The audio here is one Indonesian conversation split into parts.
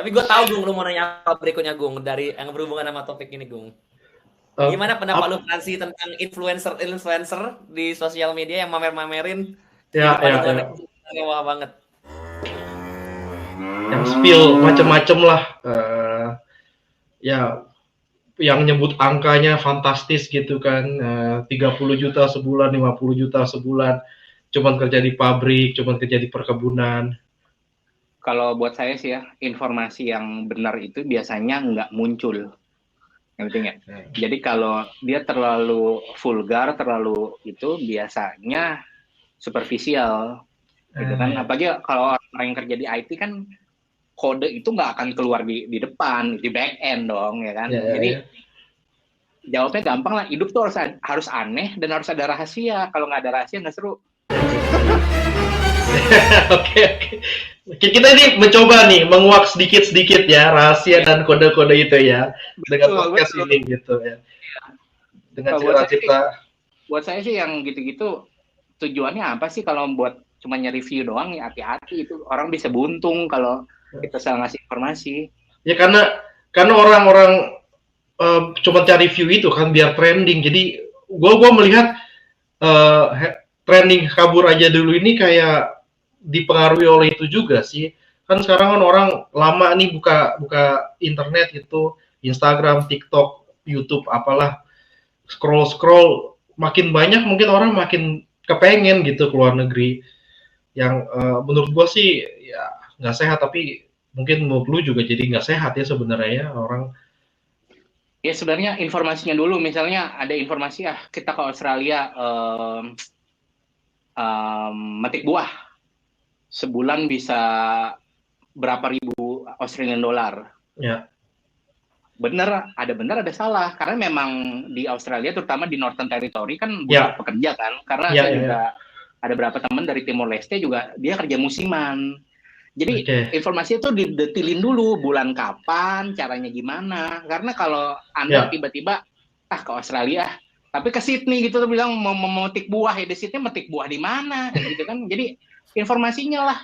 Tapi gue tahu Gung, lu mau nanya apa berikutnya Gung dari yang berhubungan sama topik ini Gung. Gimana pendapat lu Fransi tentang influencer di sosial media yang mamer-mamerin di Ya, depan ya, luar ya. negeri? Wah banget. Yang spill macam-macam lah. Ya, yang nyebut angkanya fantastis gitu kan. 30 juta sebulan, 50 juta sebulan. Cuman kerja di pabrik, cuman kerja di perkebunan. Kalau buat saya sih ya, informasi yang benar itu biasanya nggak muncul. Ngerti nggak? Jadi kalau dia terlalu vulgar, terlalu itu biasanya superficial. Gitu kan. Apalagi kalau orang yang kerja di IT kan kode itu nggak akan keluar di depan, di back end dong, ya kan? Jadi jawabnya gampang lah. Hidup tuh harus aneh dan harus ada rahasia. Kalau nggak ada rahasia nggak seru. Oke. Kita ini mencoba nih menguak sedikit-sedikit ya rahasia dan kode-kode itu ya dengan podcast ini gitu ya. Dengan cerita-cerita. Buat saya sih yang gitu-gitu tujuannya apa sih kalau buat cuma nge-review doang ya hati-hati itu orang bisa buntung kalau kita salah ngasih informasi. Ya karena orang-orang cuma cari view itu kan biar trending. Jadi gua melihat trending kabur aja dulu ini kayak dipengaruhi oleh itu juga sih. Kan sekarang kan orang lama nih buka internet gitu, Instagram, TikTok, YouTube apalah, scroll makin banyak mungkin orang makin kepengen gitu keluar negeri. Yang menurut gua sih ya nggak sehat, tapi mungkin menurut lu juga jadi nggak sehat ya sebenarnya orang. Ya sebenarnya informasinya dulu, misalnya ada informasi kita ke Australia metik buah sebulan bisa berapa ribu Australian dollar. Ya. Bener ada salah karena memang di Australia terutama di Northern Territory kan butuh pekerja kan, karena saya juga ada berapa teman dari Timor Leste juga dia kerja musiman. Jadi informasi itu didetilin dulu bulan kapan, caranya gimana. Karena kalau Anda tiba-tiba ke Australia, tapi ke Sydney gitu tuh bilang mau memetik buah ya di Sydney metik buah di mana gitu kan. Jadi informasinya lah.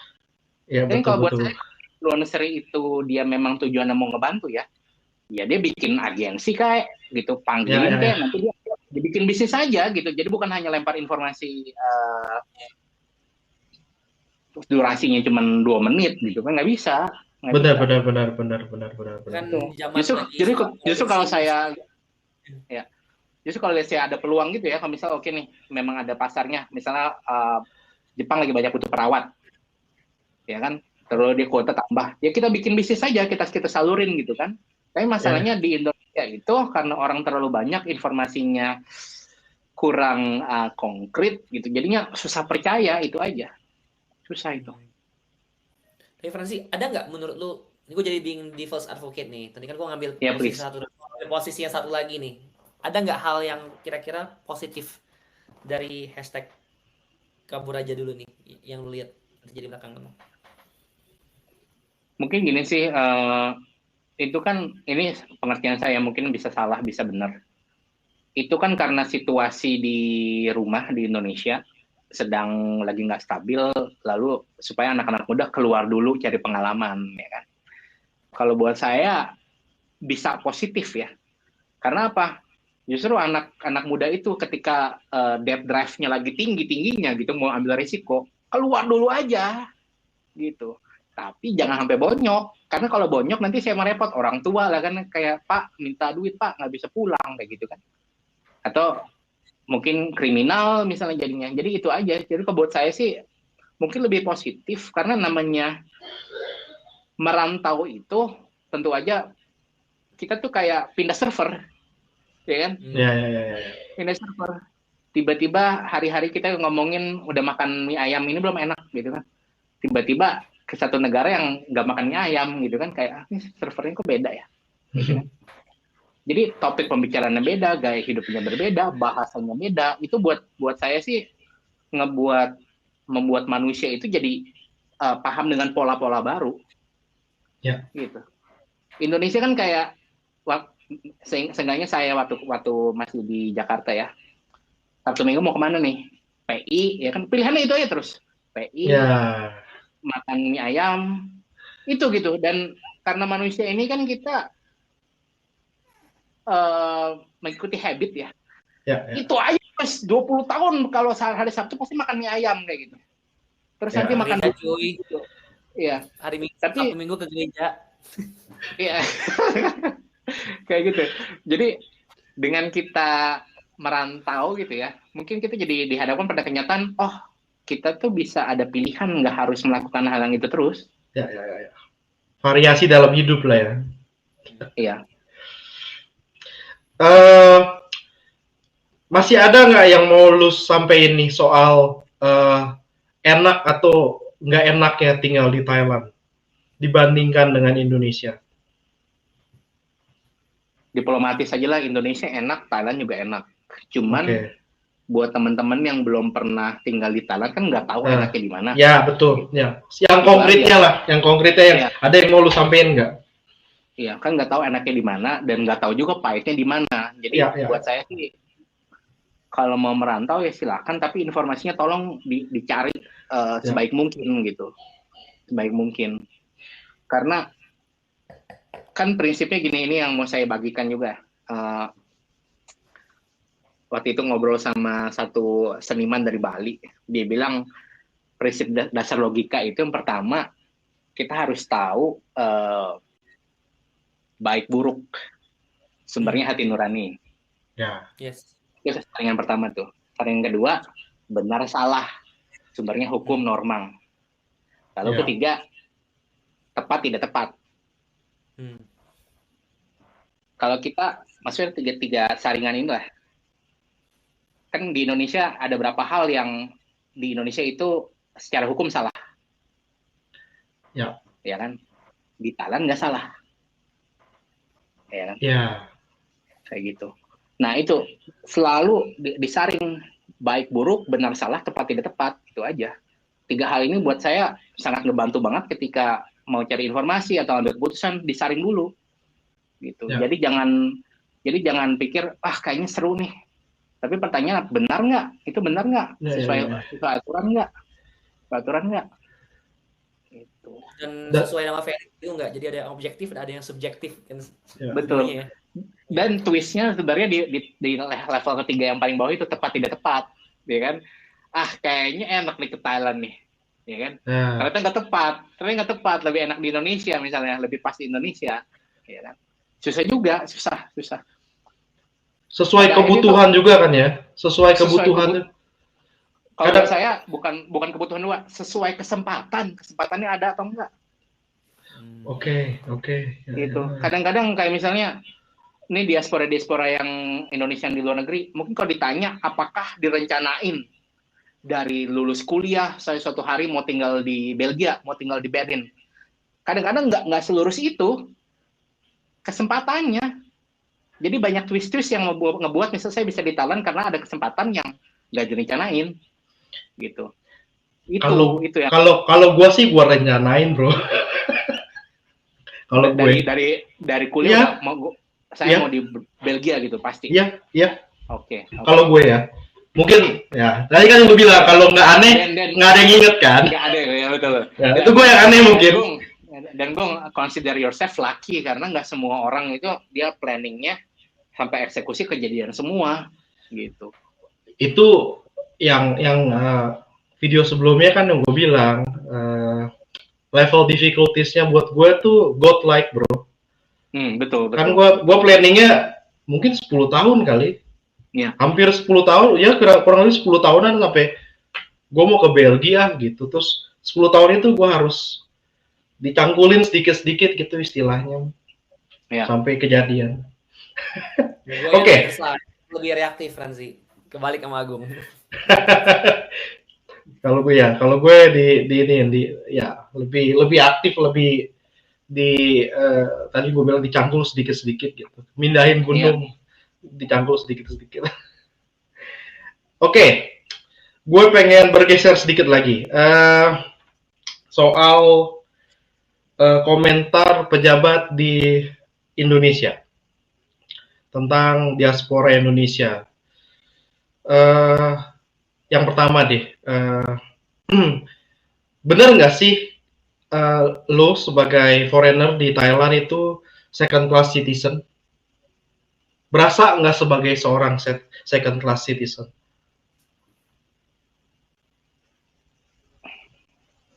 Ya, dan kalau buat saya influencer itu dia memang tujuannya mau ngebantu ya dia bikin agensi kayak gitu, panggilin kayak nanti dia bikin bisnis aja gitu. Jadi bukan hanya lempar informasi durasinya cuma 2 menit gitu kan, nggak bisa. Benar. Kan justru kalau saya justru kalau saya ada peluang gitu ya, kalau misal oke nih memang ada pasarnya, misalnya Jepang lagi banyak butuh perawat ya kan, terus dia kuota tambah ya kita bikin bisnis aja, kita salurin gitu kan. Tapi masalahnya di Indonesia itu karena orang terlalu banyak, informasinya kurang konkret gitu, jadinya susah percaya, itu aja. Susah itu. Tapi Fransi, ada nggak menurut lu, ini gue jadi being devil's advocate nih, tadi kan gue ngambil posisi yang satu lagi nih, ada nggak hal yang kira-kira positif dari hashtag kabur aja dulu nih, yang lu lihat terjadi belakangan? Mungkin gini sih, itu kan, ini pengertian saya mungkin bisa salah, bisa benar. Itu kan karena situasi di rumah di Indonesia, sedang lagi nggak stabil, lalu supaya anak-anak muda keluar dulu cari pengalaman, ya kan. Kalau buat saya bisa positif ya, karena apa? Justru anak-anak muda itu ketika debt drive-nya lagi tingginya gitu, mau ambil risiko, keluar dulu aja, gitu. Tapi jangan sampai bonyok, karena kalau bonyok nanti saya merepot orang tua lah kan, kayak Pak minta duit Pak nggak bisa pulang kayak gitu kan, atau mungkin kriminal misalnya jadinya. Jadi itu aja. Jadi buat saya sih mungkin lebih positif, karena namanya merantau itu tentu aja kita tuh kayak pindah server, ya kan? Pindah server. Tiba-tiba hari-hari kita ngomongin udah makan mie ayam ini belum enak gitu kan. Tiba-tiba ke satu negara yang nggak makan mie ayam gitu kan, kayak ini servernya kok beda ya. Gitu kan? Jadi topik pembicaraannya beda, gaya hidupnya berbeda, bahasanya beda. Itu buat saya sih membuat manusia itu jadi paham dengan pola-pola baru. Ya. Gitu. Indonesia kan kayak seenggaknya saya waktu masih di Jakarta ya. Sabtu Minggu mau kemana nih? PI, ya kan pilihannya itu aja terus. PI, makan mie ayam, Itu gitu. Dan karena manusia ini kan kita mengikuti habit ya. Ya, Itu aja pas 20 tahun kalau hari Sabtu pasti makan mie ayam kayak gitu. Terus nanti makan Gereja cuy. gitu. Iya. Hari Minggu, Tapi Sabtu Minggu ke gereja. iya. Kayak gitu. Jadi dengan kita merantau gitu ya, mungkin kita jadi dihadapkan pada kenyataan, oh kita tuh bisa ada pilihan, nggak harus melakukan hal yang itu terus. Ya. Variasi dalam hidup lah ya. Iya. Masih ada nggak yang mau lu sampein nih soal enak atau nggak enaknya tinggal di Thailand dibandingkan dengan Indonesia? Diplomatis aja lah, Indonesia enak, Thailand juga enak. Cuman buat teman-teman yang belum pernah tinggal di Thailand kan nggak tahu enaknya di mana. Ya betul. Ya. Yang konkretnya lah, yang konkretnya yang ada yang mau lu sampein nggak? Iya, kan nggak tahu enaknya di mana dan nggak tahu juga pahitnya di mana. Jadi buat saya sih, kalau mau merantau ya silakan, tapi informasinya tolong dicari sebaik mungkin gitu, sebaik mungkin. Karena kan prinsipnya gini, ini yang mau saya bagikan juga. Waktu itu ngobrol sama satu seniman dari Bali, dia bilang prinsip dasar logika itu yang pertama, kita harus tahu baik buruk, sumbernya hati nurani. Ya. Yes. Itu saringan pertama tuh. Saringan kedua, benar salah, sumbernya hukum normal. Lalu ketiga, tepat tidak tepat. Kalau kita maksudnya tiga saringan ini lah, kan di Indonesia ada berapa hal yang di Indonesia itu secara hukum salah. Ya. Ya kan? Di Thailand nggak salah. Ya kan? Ya. Kayak gitu. Nah itu selalu disaring baik buruk, benar salah, tepat tidak tepat, itu aja. 3 hal ini buat saya sangat ngebantu banget ketika mau cari informasi atau ambil keputusan, disaring dulu. Gitu. Ya. Jadi jangan pikir kayaknya seru nih. Tapi pertanyaan, benar nggak? Itu benar nggak? Sesuai aturan nggak? Aturan nggak? Gitu. Dan sesuai nama value itu nggak? Jadi ada yang objektif, ada yang subjektif. Kan betul. Ya. Dan twistnya sebenarnya di level ketiga yang paling bawah itu tepat tidak tepat, ya kan? Kayaknya enak nih ke Thailand nih, ya kan? Ternyata nggak tepat, lebih enak di Indonesia misalnya, lebih pas di Indonesia, ya kan? Susah juga, susah. Sesuai kebutuhan juga kan ya? Sesuai kebutuhan. Kalau saya bukan kebutuhan dua, sesuai kesempatannya ada atau enggak? Oke. Gitu. Kadang-kadang kayak misalnya ini diaspora yang Indonesia di luar negeri, mungkin kalau ditanya apakah direncanain dari lulus kuliah, saya suatu hari mau tinggal di Belgia, mau tinggal di Berlin. Kadang-kadang nggak selurus itu kesempatannya. Jadi banyak twist-twist yang ngebuat misalnya saya bisa di Thailand karena ada kesempatan yang nggak direncanain, gitu. Itu ya. Kalau gue sih gue rencanain, bro. Kalau dari kuliah saya mau di Belgia gitu pasti. Iya. Oke. Kalau gue ya, mungkin ya. Tadi kan gue bilang kalau nggak aneh, nggak ada yang inget kan? Nggak ada, ya betul. Ya, itu gue yang aneh mungkin. Dan gue consider yourself lucky karena nggak semua orang itu dia planningnya sampai eksekusi kejadian semua gitu. Itu yang video sebelumnya kan yang gue bilang level difficulties-nya buat gue tuh godlike, bro. Betul. Kan gue planningnya mungkin 10 tahun kali. Ya. Hampir 10 tahun, ya kurang lebih 10 tahunan sampai gue mau ke Belgia gitu. Terus 10 tahun itu gue harus dicangkulin sedikit-sedikit gitu istilahnya. Ya. Sampai kejadian. Oke. Lebih reaktif, Franzi. Kebalik sama Agung. Kalau gue lebih aktif, lebih tadi gue bilang dicangkul sedikit-sedikit gitu. Mindahin gunung, dicangkul sedikit-sedikit. Oke. Gue pengen bergeser sedikit lagi. Soal komentar pejabat di Indonesia tentang diaspora Indonesia. Yang pertama deh, benar nggak sih lo sebagai foreigner di Thailand itu second class citizen? Berasa nggak sebagai seorang second class citizen?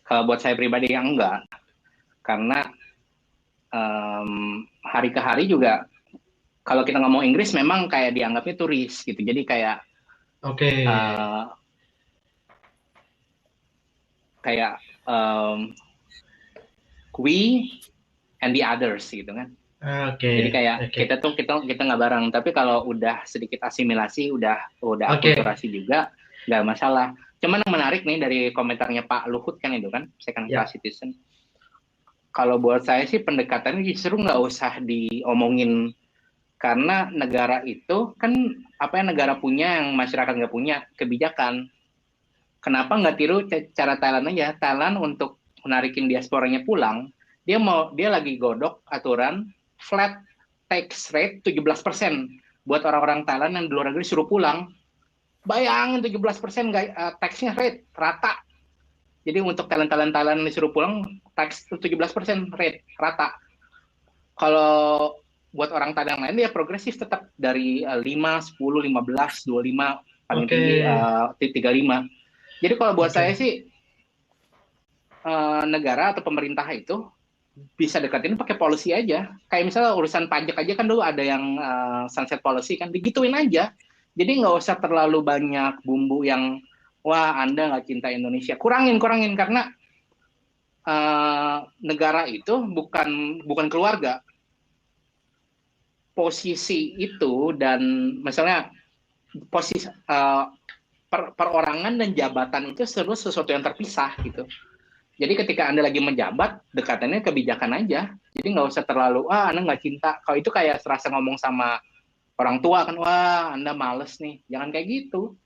Kalau buat saya pribadi yang enggak, karena hari ke hari juga kalau kita ngomong Inggris memang kayak dianggapnya turis gitu, jadi kayak Oke. Kayak we and the others gitu kan. Oke. Jadi kayak kita nggak bareng, tapi kalau udah sedikit asimilasi, udah akulturasi juga nggak masalah. Cuman yang menarik nih dari komentarnya Pak Luhut kan itu kan second class citizen. Kalau buat saya sih pendekatannya justru nggak usah diomongin, karena negara itu kan apa yang negara punya yang masyarakat nggak punya, kebijakan. Kenapa nggak tiru cara Thailand aja? Thailand untuk menarikin diasporanya pulang, dia lagi godok aturan flat tax rate 17% buat orang-orang Thailand yang di luar negeri suruh pulang. Bayangin 17% taxnya rate rata. Jadi untuk Thailand disuruh pulang, tax 17% rate rata. Kalau buat orang Thailand lain dia progresif tetap dari 5, 10, 15, 25, paling tinggi 35. Jadi kalau buat saya sih negara atau pemerintah itu bisa deketin pakai policy aja. Kayak misalnya urusan pajak aja kan dulu ada yang sunset policy kan, digituin aja. Jadi nggak usah terlalu banyak bumbu yang wah Anda nggak cinta Indonesia. Kurangin karena negara itu bukan keluarga. Posisi itu dan misalnya posisi perorangan dan jabatan itu sesuatu yang terpisah gitu. Jadi ketika Anda lagi menjabat, dekatannya kebijakan aja. Jadi nggak usah terlalu, Anda nggak cinta. Kalau itu kayak serasa ngomong sama orang tua kan, wah Anda males nih. Jangan kayak gitu.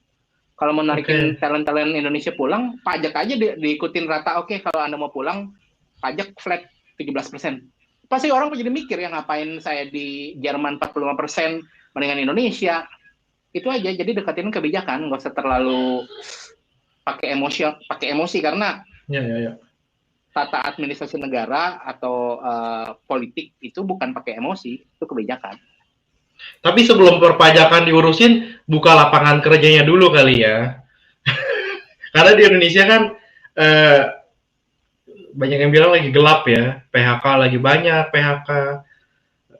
Kalau mau narikin talent-talent Indonesia pulang, pajak aja diikutin rata. Oke, kalau Anda mau pulang, pajak flat 17%. Pasti orang jadi mikir ya, ngapain saya di Jerman 45%, mendingan Indonesia. Itu aja, jadi deketin kebijakan, nggak usah terlalu pakai emosi karena tata administrasi negara atau politik itu bukan pakai emosi, itu kebijakan. Tapi sebelum perpajakan diurusin, buka lapangan kerjanya dulu kali ya. Karena di Indonesia kan banyak yang bilang lagi gelap ya, PHK lagi banyak, PHK.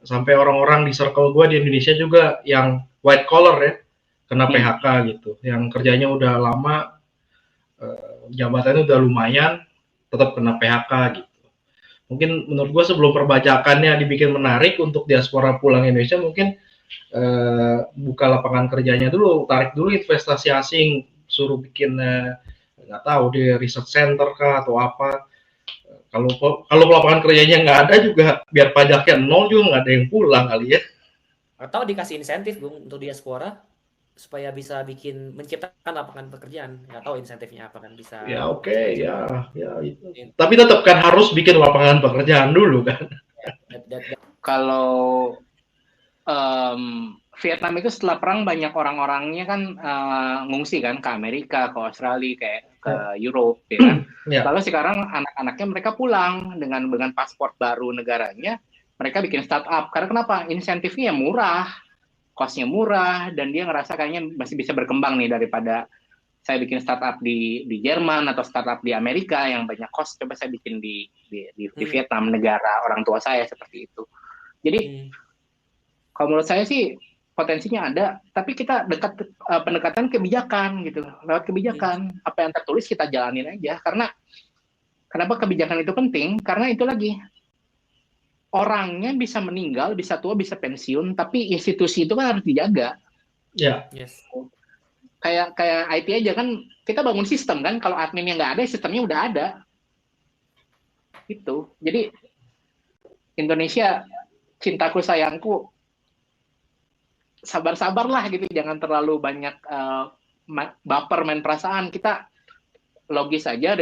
Sampai orang-orang di circle gue di Indonesia juga yang white collar ya, kena PHK gitu. Yang kerjanya udah lama, jabatannya udah lumayan, tetap kena PHK gitu. Mungkin menurut gue sebelum perbajakannya dibikin menarik untuk diaspora pulang Indonesia, mungkin buka lapangan kerjanya dulu, tarik dulu investasi asing, suruh bikin nggak tahu di research center kah atau apa. Kalau lapangan kerjanya nggak ada juga, biar pajaknya nol juga nggak ada yang pulang kali ya. Atau dikasih insentif Bung untuk diaspora supaya bisa menciptakan lapangan pekerjaan. Nggak tahu insentifnya apa kan bisa. Ya itu. Tapi tetap kan harus bikin lapangan pekerjaan dulu kan. Kalau Vietnam itu setelah perang banyak orang-orangnya kan ngungsi kan ke Amerika, ke Australia, kayak ke Europe, ya kan. Lalu sekarang anak-anaknya mereka pulang dengan paspor baru negaranya, mereka bikin startup. Karena kenapa? Insentifnya murah, cost-nya murah, dan dia ngerasa kayaknya masih bisa berkembang nih daripada saya bikin startup di Jerman atau startup di Amerika yang banyak cost, coba saya bikin di Vietnam, negara orang tua saya, seperti itu. Jadi kalau menurut saya sih potensinya ada, tapi kita pendekatan kebijakan gitu, lewat kebijakan. Apa yang tertulis kita jalanin aja. Karena kenapa kebijakan itu penting? Karena itu lagi, orangnya bisa meninggal, bisa tua, bisa pensiun, tapi institusi itu kan harus dijaga. Ya. Yes. Kayak IT aja kan, kita bangun sistem kan, kalau adminnya nggak ada, sistemnya udah ada. Itu. Jadi Indonesia, cintaku sayangku, sabar-sabarlah gitu, jangan terlalu banyak baper, main perasaan. Kita logis aja,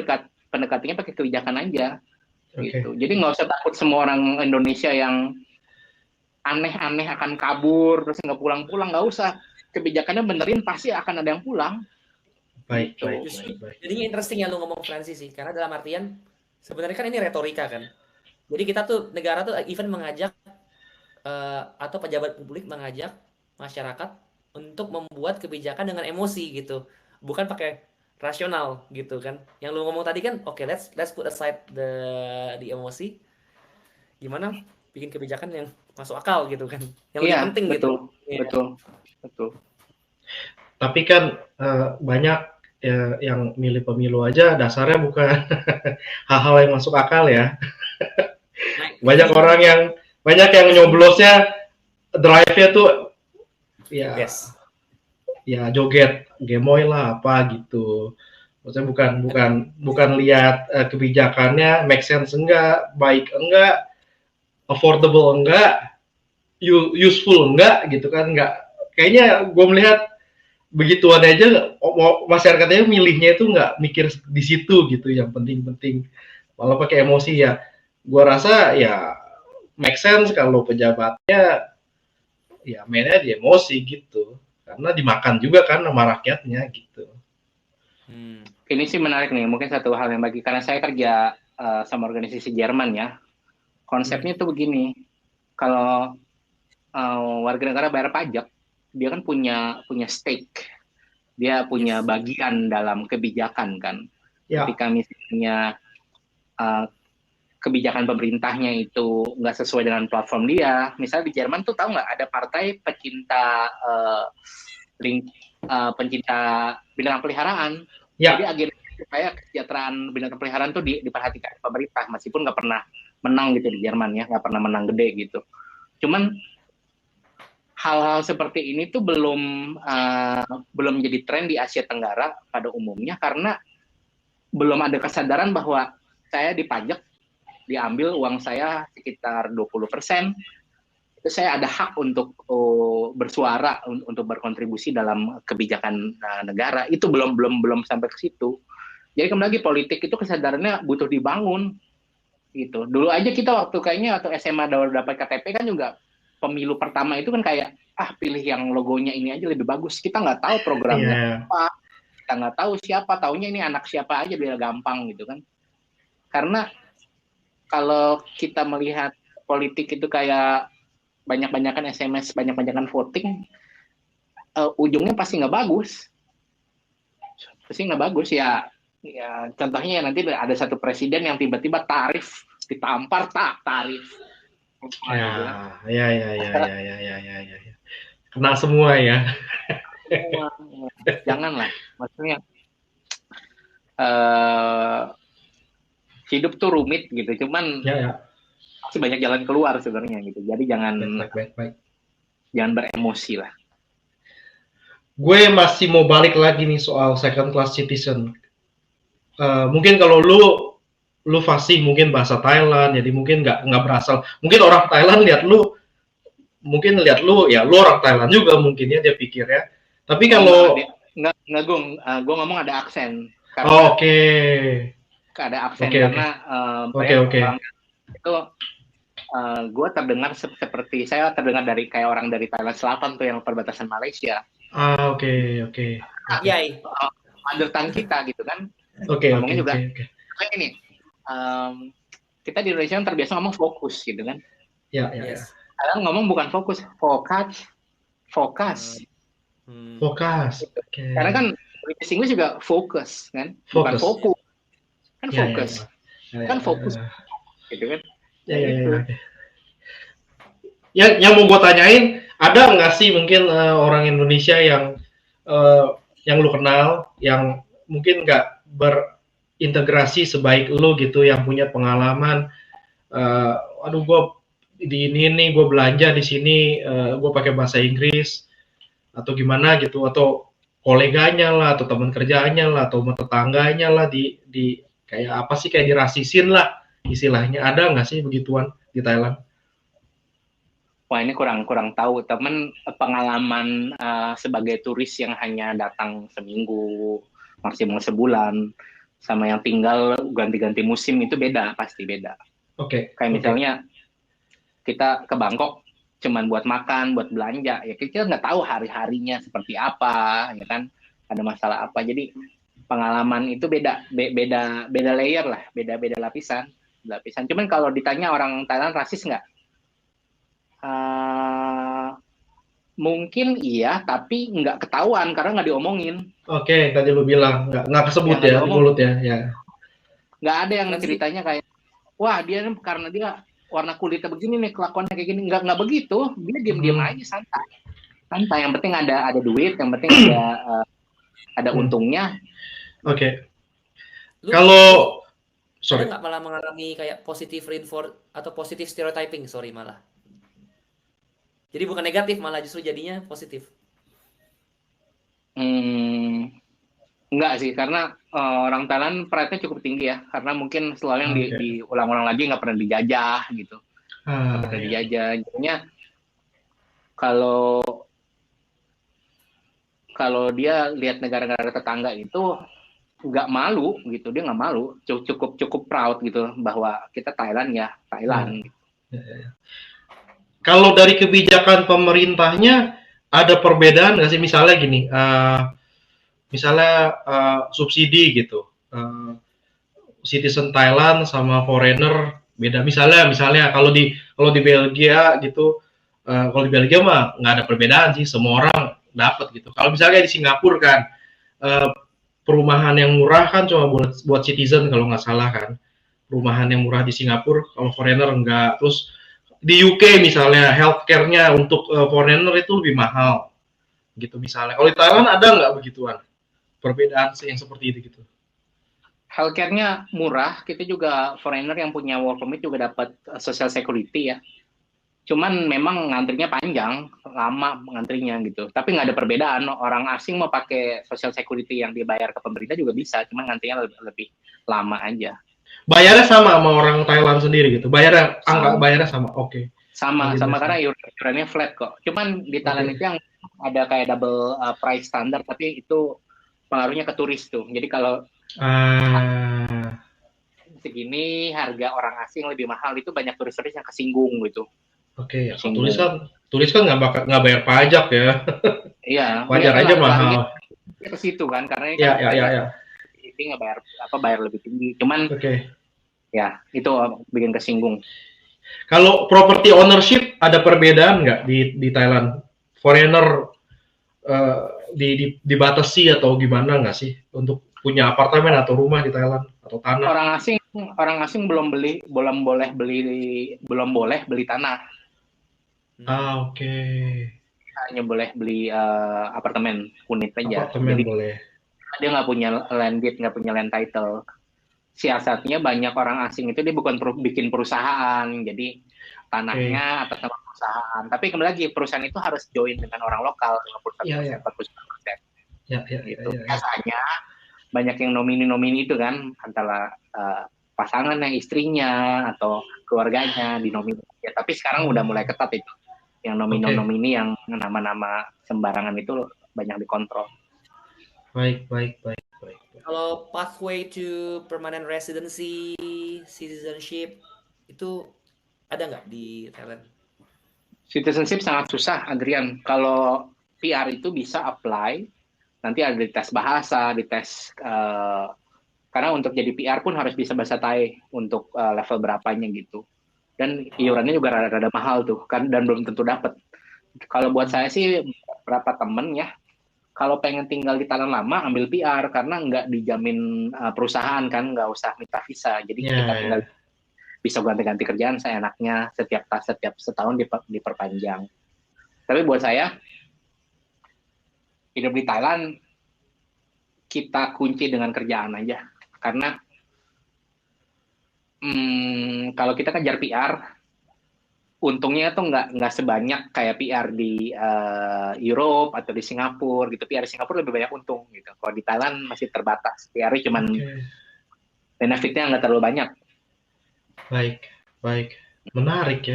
pendekatannya pakai kebijakan aja. Gitu. Jadi nggak usah takut semua orang Indonesia yang aneh-aneh akan kabur terus nggak pulang-pulang, nggak usah. Kebijakannya benerin, pasti akan ada yang pulang. Baik. Jadinya interesting ya lu ngomong Francis sih, karena dalam artian Sebenarnya kan ini retorika kan. Jadi kita tuh negara tuh even mengajak atau pejabat publik mengajak masyarakat untuk membuat kebijakan dengan emosi gitu, bukan pakai rasional gitu kan. Yang lu ngomong tadi kan, oke, let's put aside the emosi, gimana bikin kebijakan yang masuk akal gitu kan, yang lebih Iya, penting gitu. betul, Iya. betul, betul. Tapi kan banyak yang milih pemilu aja dasarnya bukan hal-hal yang masuk akal ya. Nah, Banyak gimana orang tuh? yang nyoblosnya drive-nya tuh ya Yes. ya joget gemoy lah apa gitu. Maksudnya bukan lihat kebijakannya make sense enggak, baik enggak, affordable enggak, useful enggak gitu kan, enggak. Kayaknya gue melihat begituan aja masyarakatnya milihnya itu nggak mikir di situ gitu, yang penting-penting malah pakai emosi ya. Gua rasa ya make sense kalau pejabatnya ya mainnya di emosi gitu, karena dimakan juga kan sama rakyatnya gitu. Ini sih menarik nih, mungkin satu hal yang bagi, karena saya kerja sama organisasi Jerman ya, konsepnya tuh begini, kalau warga negara bayar pajak, dia kan punya stake, dia punya bagian dalam kebijakan kan. Ya. Ketika misalnya kebijakan pemerintahnya itu nggak sesuai dengan platform dia, misalnya di Jerman tuh tahu nggak ada partai pecinta pencinta binatang peliharaan. Ya. Jadi agenda supaya kesejahteraan binatang peliharaan tuh diperhatikan pemerintah, meskipun nggak pernah menang gitu di Jerman ya, nggak pernah menang gede gitu. Cuman hal-hal seperti ini tuh belum jadi tren di Asia Tenggara pada umumnya, karena belum ada kesadaran bahwa saya dipajak, diambil uang saya sekitar 20%, itu saya ada hak untuk bersuara, untuk berkontribusi dalam kebijakan negara. Itu belum sampai ke situ. Jadi kembali lagi, politik itu kesadarannya butuh dibangun gitu. Dulu aja kita waktu SMA dapat KTP kan juga, pemilu pertama itu kan kayak pilih yang logonya ini aja lebih bagus. Kita nggak tahu programnya apa, kita nggak tahu siapa, taunya ini anak siapa aja biar gampang gitu kan. Karena kalau kita melihat politik itu kayak banyak-banyakan SMS, banyak-banyakan voting, ujungnya pasti nggak bagus. Ya. Contohnya nanti ada satu presiden yang tiba-tiba tarif ditampar, tarif. Ya. Kena semua ya. Janganlah, maksudnya hidup tuh rumit gitu, cuman masih banyak jalan keluar sebenarnya gitu. Jadi jangan beremosi lah. Gue masih mau balik lagi nih soal second class citizen. Mungkin kalau lu fasih mungkin bahasa Thailand, jadi mungkin nggak berasal. Mungkin orang Thailand lihat lu ya lu orang Thailand juga mungkin ya, dia pikir ya. Tapi kalau nggak gue ngomong ada aksen. Oke. Ada aksen karena itu gue terdengar seperti saya terdengar dari kayak orang dari Thailand Selatan tuh, yang perbatasan Malaysia. Oke. Mother tongue kita gitu kan. Oke. Kayak ini, kita di Indonesia kan terbiasa ngomong fokus gitu kan. Ya. Kadang ngomong bukan fokus. Karena kan British English juga fokus kan, bukan fokus. Kan fokus. Kan fokus. Gitu kan. Yang mau gue tanyain, ada nggak sih mungkin orang Indonesia yang lu kenal, yang mungkin nggak berintegrasi sebaik lu gitu, yang punya pengalaman, gue di ini gue belanja di sini, gue pakai bahasa Inggris atau gimana gitu, atau koleganya lah, atau teman kerjanya lah, atau tetangganya lah, di kayak apa sih, kayak dirasisin lah istilahnya. Ada nggak sih begituan di Thailand? Wah, ini kurang tahu. Temen pengalaman sebagai turis yang hanya datang seminggu, maksimal sebulan, sama yang tinggal ganti-ganti musim itu pasti beda. Kayak misalnya kita ke Bangkok cuman buat makan, buat belanja, ya kita nggak tahu hari-harinya seperti apa, ya kan, ada masalah apa. Jadi pengalaman itu beda layer lah, beda lapisan. Cuman kalau ditanya orang Thailand rasis nggak? Mungkin iya, tapi nggak ketahuan karena nggak diomongin. Oke, tadi lu bilang nggak kesebut Ya, ya di mulut ya. Nggak ada yang ceritanya kayak, wah dia karena dia warna kulitnya begini nih, kelakuannya kayak gini. Nggak begitu, dia diam-diam aja, santai. Yang penting ada duit, yang penting ada untungnya. Oke. Kalau ada nggak malah mengalami kayak positive reinforce atau positive stereotyping, malah. Jadi bukan negatif, malah justru jadinya positif. Enggak sih, karena orang Thailand pride-nya cukup tinggi ya, karena mungkin selalu yang diulang-ulang lagi nggak pernah dijajah gitu. Nggak pernah dijajah. Jadinya kalau dia lihat negara-negara tetangga itu nggak malu gitu, dia nggak malu, cukup proud gitu bahwa kita Thailand ya Thailand. Kalau dari kebijakan pemerintahnya ada perbedaan nggak sih, misalnya gini, misalnya subsidi gitu, citizen Thailand sama foreigner beda, misalnya kalau di Belgia gitu, kalau di Belgia mah nggak ada perbedaan sih, semua orang dapat gitu. Kalau misalnya di Singapura kan, perumahan yang murah kan cuma buat citizen kalau nggak salah kan, perumahan yang murah di Singapura, kalau foreigner enggak. Terus di UK misalnya healthcare-nya untuk foreigner itu lebih mahal gitu misalnya. Kalau di Thailand ada nggak begituan perbedaan yang seperti itu gitu? Healthcare-nya murah, kita juga foreigner yang punya work permit juga dapat social security ya. Cuman memang ngantrinya panjang, lama ngantrinya gitu. Tapi nggak ada perbedaan. Orang asing mau pakai social security yang dibayar ke pemerintah juga bisa, cuman ngantrinya lebih lama aja. Bayarnya sama orang Thailand sendiri gitu? Bayarnya sama? Oke. Sama karena iurannya flat kok. Cuman di Thailand itu yang ada kayak double price standar, tapi itu pengaruhnya ke turis tuh. Jadi kalau segini harga orang asing lebih mahal, itu banyak turis-turis yang kesinggung gitu. Oke, ya. Turis kan nggak bayar pajak ya. Iya. Wajar aja mahal. Ke situ kan, karena ini kan nggak bayar lebih tinggi. Cuman ya itu bikin kesinggung. Kalau property ownership ada perbedaan nggak di Thailand? Foreigner dibatasi atau gimana nggak sih untuk punya apartemen atau rumah di Thailand atau tanah? Orang asing belum boleh beli tanah. Oke. Hanya boleh beli apartemen unit aja. Apartemen boleh. Dia nggak punya land deed, nggak punya land title. Siasatnya banyak orang asing itu dia bukan bikin perusahaan, jadi tanahnya atas nama perusahaan. Tapi kembali lagi perusahaan itu harus join dengan orang lokal 50%, 49%. Gitu. Biasanya banyak yang nomini itu kan antara pasangan yang istrinya atau keluarganya dinomini. Ya, tapi sekarang udah mulai ketat itu. Yang nomini yang nama-nama sembarangan itu banyak dikontrol. Baik. Kalau pathway to permanent residency, citizenship, itu ada nggak di Thailand? Citizenship sangat susah, Adrian. Kalau PR itu bisa apply, nanti ada di tes bahasa, di tes karena untuk jadi PR pun harus bisa bahasa Thai untuk level berapanya gitu. Dan iurannya juga rada mahal tuh, kan, dan belum tentu dapat. Kalau buat saya sih berapa temen ya, kalau pengen tinggal di Thailand lama ambil PR karena nggak dijamin perusahaan kan, nggak usah minta visa. Jadi kita tinggal bisa ganti-ganti kerjaan seenaknya, setiap setahun diperpanjang. Tapi buat saya hidup di Thailand kita kunci dengan kerjaan aja, karena kalau kita kejar PR, untungnya tuh nggak sebanyak kayak PR di Europe atau di Singapura gitu. PR di Singapura lebih banyak untung gitu. Kalau di Thailand masih terbatas. PR-nya cuman benefitnya nggak terlalu banyak. Baik. Menarik.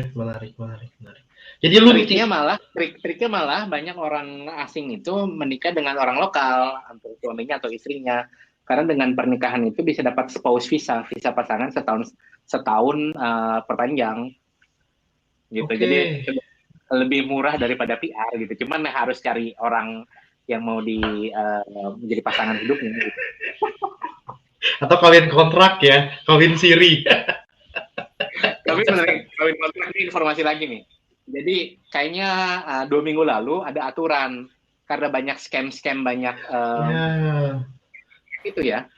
Jadi triknya malah banyak orang asing itu menikah dengan orang lokal, atau suaminya atau istrinya. Karena dengan pernikahan itu bisa dapat spouse visa pasangan setahun perpanjang. Gitu. Jadi lebih murah daripada PR gitu. Cuman harus cari orang yang mau menjadi pasangan hidupnya. Gitu. Atau kawin kontrak ya, kawin siri. Tapi beneran kawin kontrak ini informasi lagi nih. Jadi kayaknya 2 minggu lalu ada aturan karena banyak scam banyak itu ya.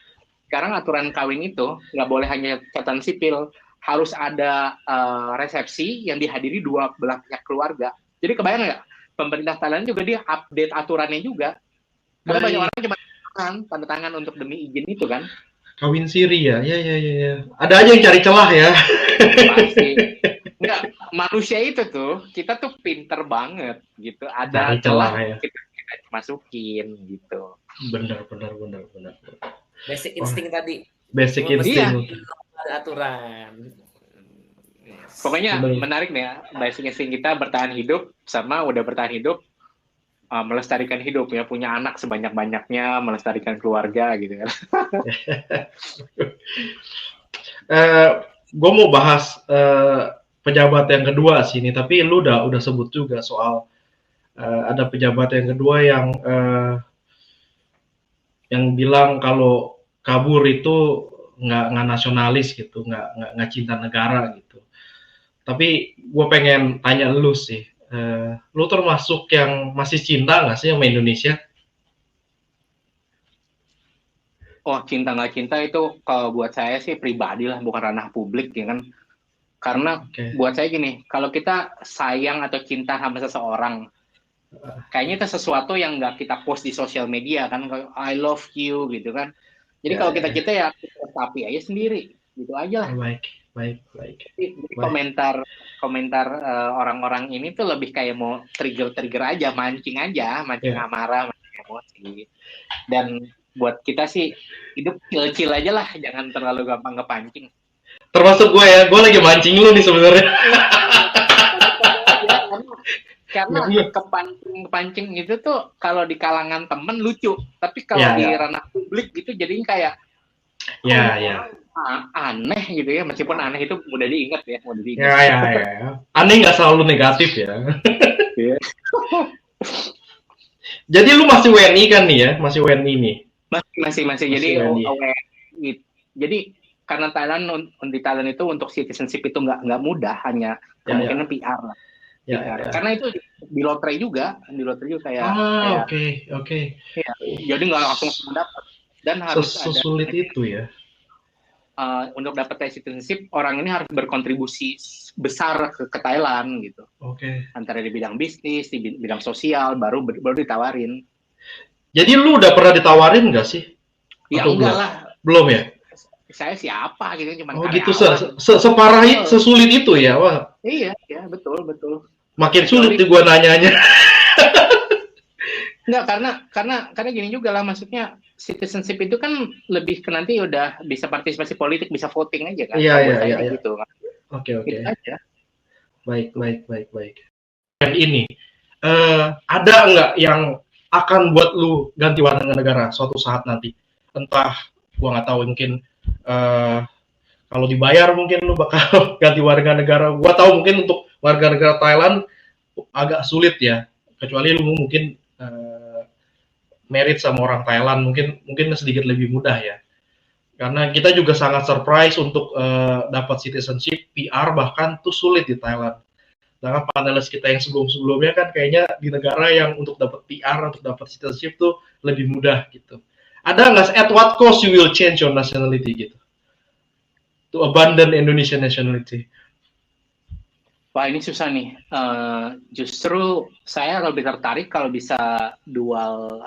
Sekarang aturan kawin itu nggak boleh hanya catatan sipil, harus ada resepsi yang dihadiri dua belah pihak keluarga. Jadi kebayang nggak? Pemerintah Thailand juga dia update aturannya juga. Karena banyak orang cuma tanda tangan untuk demi izin itu kan. Kawin siri ya. Ya. Ada aja yang cari celah ya. Pasti. Enggak, manusia itu tuh, kita tuh pinter banget gitu. Ada celah ya. kita masukin gitu. Benar. Basic insting tadi. Basic insting. Ada aturan. Yes. Pokoknya menarik nih ya, basic insting kita bertahan hidup sama udah bertahan hidup, melestarikan hidup ya, punya anak sebanyak-banyaknya, melestarikan keluarga gitu kan. Gue mau bahas pejabat yang kedua sih ini, tapi lu udah sebut juga soal ada pejabat yang kedua yang bilang kalau kabur itu nggak nasionalis gitu, nggak cinta negara gitu. Tapi gue pengen tanya lu sih, lu termasuk yang masih cinta nggak sih sama Indonesia? Oh, cinta nggak cinta itu kalau buat saya sih pribadi lah, bukan ranah publik ya kan. Karena buat saya gini, kalau kita sayang atau cinta sama seseorang, kayaknya itu sesuatu yang nggak kita post di sosial media kan, I love you gitu kan. Jadi kalau kita ya tapi aja sendiri, gitu aja lah. Baik. Jadi komentar orang-orang ini tuh lebih kayak mau trigger aja, mancing amarah, mancing emosi. Dan buat kita sih hidup chill aja lah, jangan terlalu gampang ngepancing. Termasuk gue ya, gue lagi mancing lu nih sebenarnya. Karena kepancing itu tuh kalau di kalangan temen lucu, tapi kalau di ranah publik gitu jadinya kayak aneh gitu ya, meskipun aneh itu mudah diingat ya. Ya. Aneh nggak selalu negatif ya. Jadi lu masih WNI kan nih ya, masih WNI nih. Masih. Jadi karena di Thailand itu untuk citizenship itu nggak mudah, hanya kemungkinan PR lah. PR. Karena itu di lotre juga kayak. Oke. Ya, jadi nggak langsung mendapat dan harus sesulit itu ya. Untuk dapat citizenship orang ini harus berkontribusi besar ke Thailand gitu. Antara di bidang bisnis, di bidang sosial baru ditawarin. Jadi lu udah pernah ditawarin nggak sih? Ya enggak lah. Belum ya? Saya siapa gitu, cuman gitu. Separah sesulit itu ya, Wah. Iya, betul. Makin sulit tuh gua nanyanya. Enggak, karena gini juga lah, maksudnya citizenship itu kan lebih ke nanti udah bisa partisipasi politik, bisa voting aja kan. Iya. Gitu. Oke. Gitu aja. Baik. Dan ini ada nggak yang akan buat lu ganti warga negara suatu saat nanti? Entah, gua nggak tahu, mungkin kalau dibayar mungkin lu bakal ganti warga negara. Gua tahu mungkin untuk warga negara Thailand agak sulit ya, kecuali lu mungkin married sama orang Thailand, mungkin sedikit lebih mudah ya. Karena kita juga sangat surprise untuk dapat citizenship, PR bahkan tuh sulit di Thailand. Sedangkan panelis kita yang sebelumnya kan kayaknya di negara yang untuk dapat PR, untuk dapat citizenship tuh lebih mudah gitu. Ada nggak, at what cost you will change your nationality gitu? To abandon Indonesian nationality. Wah, ini susah nih. Justru saya lebih tertarik kalau bisa dual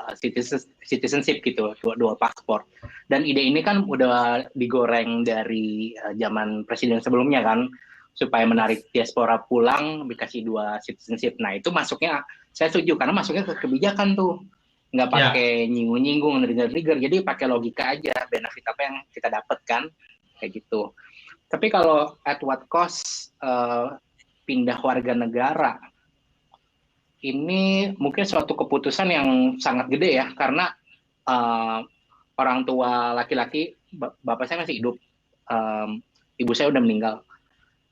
citizenship gitu, dual paspor. Dan ide ini kan udah digoreng dari zaman presiden sebelumnya kan, supaya menarik diaspora pulang, dikasih dua citizenship. Nah, itu masuknya, saya setuju, karena masuknya ke kebijakan tuh. Nggak pakai nyinggung-nyinggung, trigger-trigger. Jadi pakai logika aja, benefit apa yang kita dapat kan, kayak gitu. Tapi kalau at what cost pindah warga negara, ini mungkin suatu keputusan yang sangat gede ya, karena orang tua laki-laki, bapak saya masih hidup, ibu saya udah meninggal.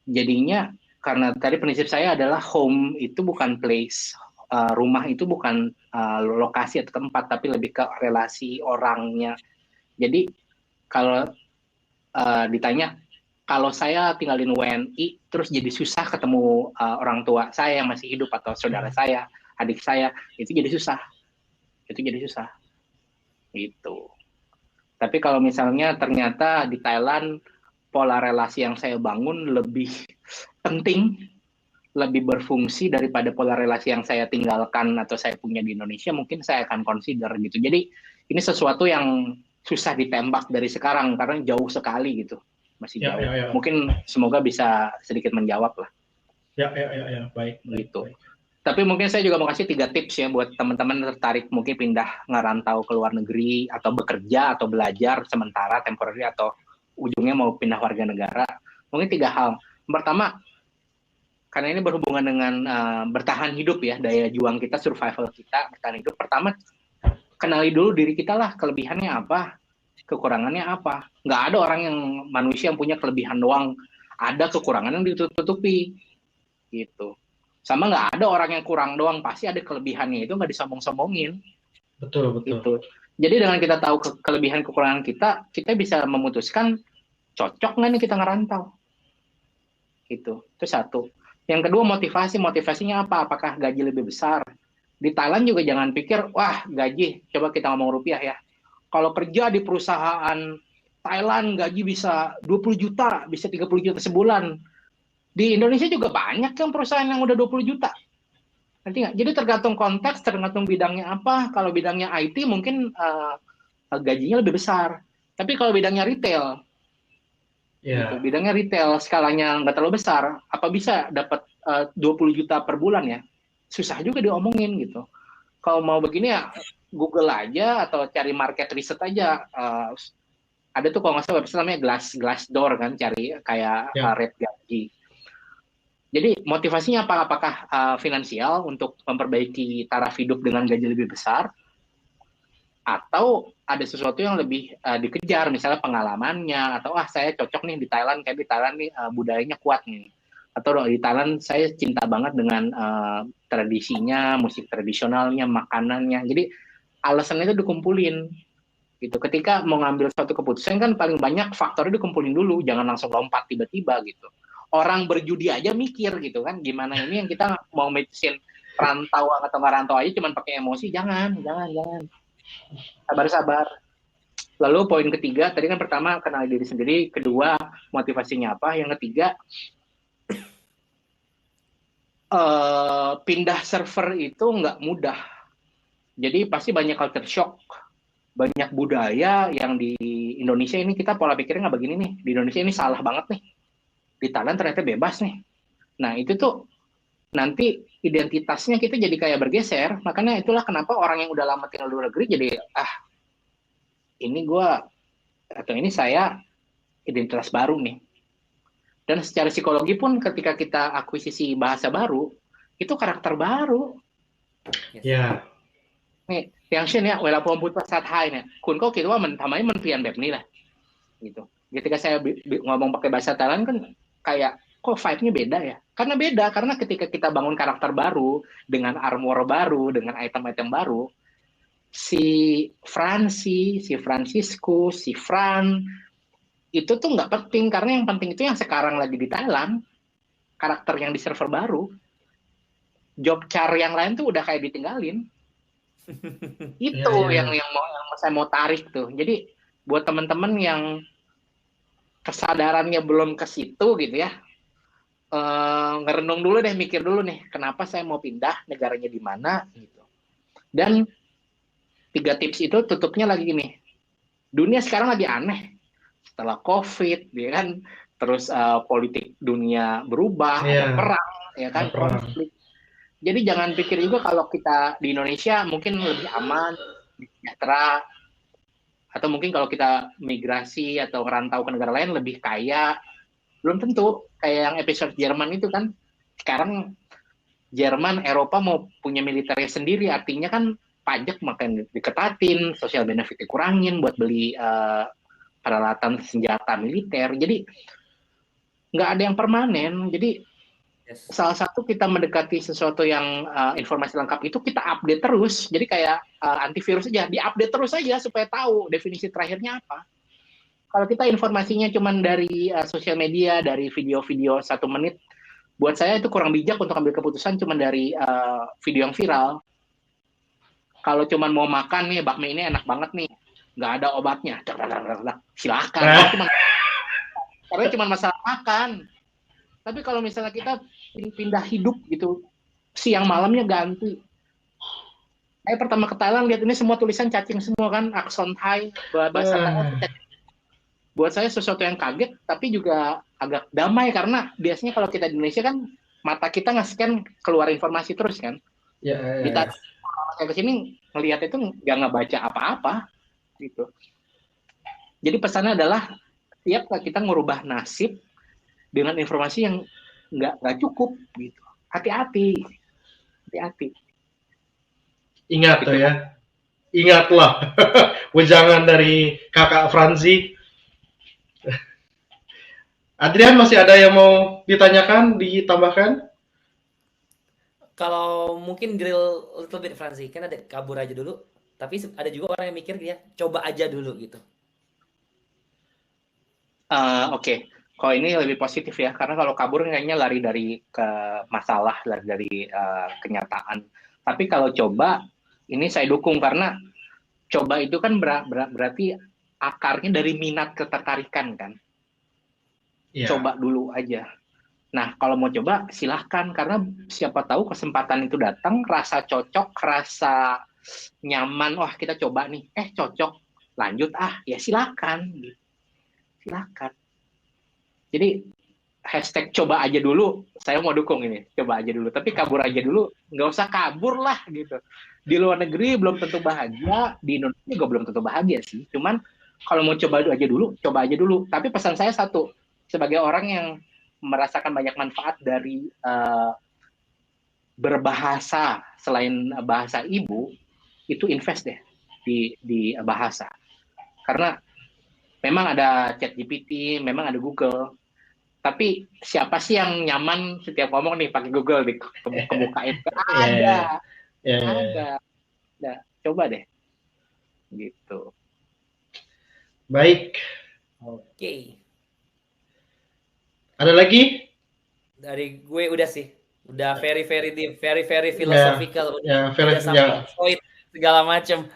Jadinya karena tadi prinsip saya adalah home itu bukan place, rumah itu bukan lokasi atau tempat, tapi lebih ke relasi orangnya. Jadi kalau ditanya, kalau saya tinggalin WNI, terus jadi susah ketemu orang tua saya yang masih hidup atau saudara saya, adik saya, itu jadi susah. Gitu. Tapi kalau misalnya ternyata di Thailand pola relasi yang saya bangun lebih penting, lebih berfungsi daripada pola relasi yang saya tinggalkan atau saya punya di Indonesia, mungkin saya akan consider gitu. Jadi ini sesuatu yang susah ditembak dari sekarang karena jauh sekali gitu, masih jauh. Mungkin semoga bisa sedikit menjawab lah. Baik. Gitu. Tapi mungkin saya juga mau kasih 3 tips ya buat teman-teman tertarik mungkin pindah ngerantau ke luar negeri atau bekerja atau belajar sementara temporary atau ujungnya mau pindah warga negara. Mungkin 3 hal. Pertama, karena ini berhubungan dengan bertahan hidup ya, daya juang kita, survival kita, bertahan hidup. Pertama, kenali dulu diri kita lah, kelebihannya apa, kekurangannya apa. Nggak ada orang yang manusia yang punya kelebihan doang, ada kekurangan yang ditutupi gitu. Sama nggak ada orang yang kurang doang, pasti ada kelebihannya, itu nggak disombong-sombongin. Betul. Gitu. Jadi dengan kita tahu kelebihan kekurangan kita bisa memutuskan cocok nggak nih kita ngerantau. Gitu. Itu satu. Yang kedua motivasinya apa? Apakah gaji lebih besar? Di Thailand juga jangan pikir, wah gaji, coba kita ngomong rupiah ya. Kalau kerja di perusahaan Thailand gaji bisa 20 juta, bisa 30 juta sebulan. Di Indonesia juga banyak yang perusahaan yang udah 20 juta. Nanti nggak? Jadi tergantung konteks, tergantung bidangnya apa. Kalau bidangnya IT mungkin gajinya lebih besar. Tapi kalau bidangnya retail, gitu, bidangnya retail, skalanya nggak terlalu besar, apa bisa dapat 20 juta per bulan ya? Susah juga diomongin gitu. Kalau mau begini ya Google aja atau cari market research aja. Ada tuh kalau nggak salah website namanya Glassdoor kan, cari kayak rate gaji. Jadi motivasinya apa? Apakah finansial untuk memperbaiki taraf hidup dengan gaji lebih besar? Atau ada sesuatu yang lebih dikejar, misalnya pengalamannya, atau saya cocok nih di Thailand, kayak di Thailand nih budayanya kuat nih. Atau di Thailand saya cinta banget dengan tradisinya, musik tradisionalnya, makanannya. Jadi alasannya itu dikumpulin. Gitu. Ketika mau ngambil suatu keputusan kan paling banyak faktornya dikumpulin dulu, jangan langsung lompat tiba-tiba gitu. Orang berjudi aja mikir gitu kan, gimana ini yang kita mau mutusin rantau atau nggak rantau aja cuman pakai emosi, jangan. Sabar. Lalu poin ketiga, tadi kan pertama kenal diri sendiri, kedua motivasinya apa, yang ketiga pindah server itu nggak mudah. Jadi pasti banyak culture shock, banyak budaya yang di Indonesia ini kita pola pikirnya nggak begini nih, di Indonesia ini salah banget nih, di Thailand ternyata bebas nih. Nah itu tuh nanti identitasnya kita jadi kayak bergeser, makanya itulah kenapa orang yang udah lama tinggal di luar negeri jadi ini gue atau ini saya identitas baru nih. Dan secara psikologi pun ketika kita akuisisi bahasa baru, itu karakter baru. Ya. Nih, yangเช่นเนี่ยเวลาผมพูดภาษาไทยเนี่ยคุณก็คิดว่ามันทำไมมันเปลี่ยนแบบนี้ล่ะgitu. Ketika saya ngomong pakai bahasa Thailand kan kayak kok vibe-nya beda ya? Karena beda, karena ketika kita bangun karakter baru dengan armor baru, dengan item-item baru, si Franci, si Francisco, si Fran itu tuh nggak penting, karena yang penting itu yang sekarang lagi di Thailand, karakter yang di server baru. Job char yang lain tuh udah kayak ditinggalin. Itu yang saya mau tarik tuh. Jadi buat teman-teman yang kesadarannya belum ke situ gitu ya, ngerenung dulu deh, mikir dulu nih, kenapa saya mau pindah, negaranya di mana gitu. Dan 3 tips itu tutupnya lagi gini. Dunia sekarang lagi aneh. Setelah COVID, ya kan, terus politik dunia berubah, ada perang, ya kan, konflik. Jadi jangan pikir juga kalau kita di Indonesia mungkin lebih aman, sejahtera, atau mungkin kalau kita migrasi atau merantau ke negara lain lebih kaya. Belum tentu. Kayak yang episode Jerman itu kan, sekarang Jerman, Eropa mau punya militernya sendiri, artinya kan pajak makin diketatin, sosial benefit dikurangin buat beli peralatan senjata militer. Jadi nggak ada yang permanen. Jadi Yes. salah satu kita mendekati sesuatu yang informasi lengkap itu kita update terus. Jadi kayak antivirus aja, diupdate terus aja supaya tahu definisi terakhirnya apa. Kalau kita informasinya cuma dari sosial media, dari video-video 1 menit, buat saya itu kurang bijak untuk ambil keputusan cuma dari video yang viral. Kalau cuma mau makan nih, bakmi ini enak banget nih, nggak ada obatnya, silakan. Karena cuma masalah makan. Tapi kalau misalnya kita pindah hidup gitu, siang malamnya ganti. Saya pertama ke Thailand lihat ini semua tulisan cacing semua kan, akson Thai, bahasa Thai. Buat saya sesuatu yang kaget, tapi juga agak damai karena biasanya kalau kita di Indonesia kan mata kita nge-scan keluar informasi terus kan. Kita ke sini ngelihat itu nggak ngebaca apa-apa gitu. Jadi pesannya adalah tiap kita merubah nasib dengan informasi yang nggak cukup gitu. Hati-hati. Ingat gitu. tuh ya. Ingatlah wejangan dari Kakak Franzi. Adrian, masih ada yang mau ditanyakan, ditambahkan? Kalau mungkin drill little bit Franzi, kan ada kabur aja dulu, tapi ada juga orang yang mikir dia coba aja dulu gitu. Oke. Kalau ini lebih positif ya, karena kalau kabur kayaknya lari dari ke masalah, lari dari kenyataan. Tapi kalau coba, ini saya dukung karena coba itu kan berarti akarnya dari minat ketertarikan kan. Yeah. Coba dulu aja. Nah, kalau mau coba silahkan, karena siapa tahu kesempatan itu datang, rasa cocok, rasa nyaman, wah kita coba nih, cocok, lanjut ya silahkan. Silahkan. Jadi hashtag coba aja dulu, saya mau dukung ini, coba aja dulu. Tapi kabur aja dulu, nggak usah kabur lah gitu. Di luar negeri belum tentu bahagia, di Indonesia juga belum tentu bahagia sih. Cuman kalau mau coba aja dulu, coba aja dulu. Tapi pesan saya satu, sebagai orang yang merasakan banyak manfaat dari berbahasa selain bahasa ibu, itu invest deh di bahasa. Karena memang ada ChatGPT, memang ada Google. Tapi siapa sih yang nyaman setiap ngomong nih pakai Google kebukain? Ada. Coba deh. Gitu. Baik. Oke. Ada lagi? Dari gue udah sih. Udah very deep, very philosophical. Udah sampai point segala macam.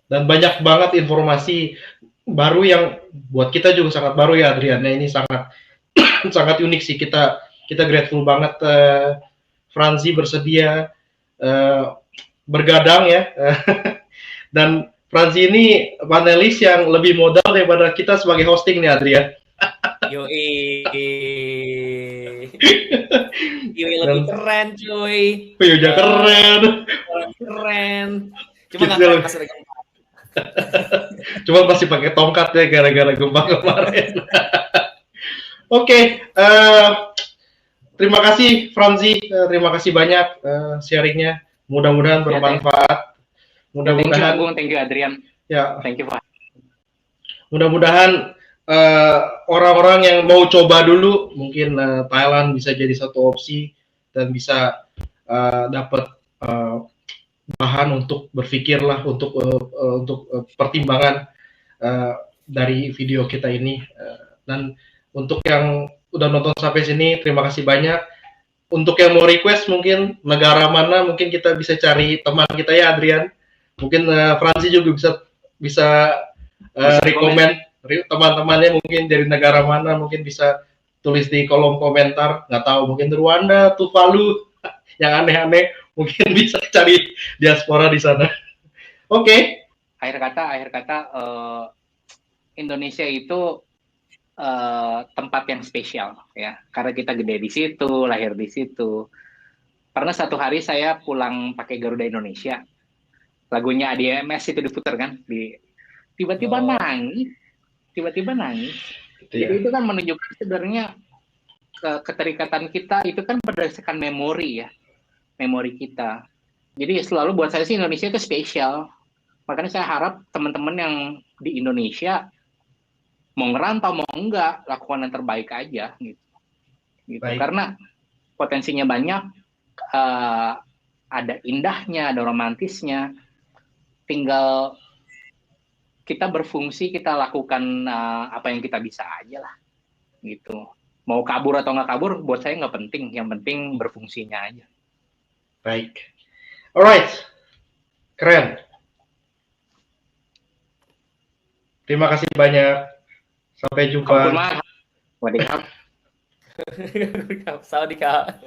Dan banyak banget informasi baru yang buat kita juga sangat baru ya, Adrian. Ini sangat sangat unik sih. Kita grateful banget Franzi bersedia bergadang ya. Dan Franzi ini panelis yang lebih modal daripada kita sebagai hosting nih, Adrian. Yoi lebih keren cuy. Udah keren. Cuma nggak keren pas lagi. Cuma pasti pakai tongkat ya gara-gara gempa kemarin. Oke, terima kasih Franzi, terima kasih banyak sharingnya. Mudah-mudahan bermanfaat. Mudah-mudahan. Thank you Adrian. Ya. Thank you Pak. Mudah-mudahan orang-orang yang mau coba dulu, mungkin Thailand bisa jadi satu opsi dan bisa dapat bahan untuk berpikir lah, untuk pertimbangan dari video kita ini. Dan untuk yang udah nonton sampai sini, terima kasih banyak. Untuk yang mau request mungkin negara mana, mungkin kita bisa cari teman kita ya, Adrian. Mungkin Franzi juga bisa rekomen teman-temannya mungkin dari negara mana, mungkin bisa tulis di kolom komentar. Nggak tahu, mungkin Rwanda, Tuvalu, yang aneh-aneh, mungkin bisa cari diaspora di sana. Oke. Akhir kata Indonesia itu tempat yang spesial ya, karena kita gede di situ, lahir di situ. Karena satu hari saya pulang pakai Garuda Indonesia, lagunya ADMS itu diputar kan, tiba-tiba nangis. Jadi itu kan menunjukkan sebenarnya keterikatan kita itu kan berdasarkan memori kita. Jadi selalu buat saya sih Indonesia itu spesial. Makanya saya harap teman-teman yang di Indonesia mau ngerantau mau enggak, lakukan yang terbaik aja gitu. gitu. Baik. Karena potensinya banyak, ada indahnya, ada romantisnya, tinggal kita berfungsi, kita lakukan apa yang kita bisa aja lah, gitu. Mau kabur atau nggak kabur, buat saya nggak penting. Yang penting berfungsinya aja. Baik. Alright. Keren. Terima kasih banyak. Sampai jumpa. Sawadee krap. Sawadee krap.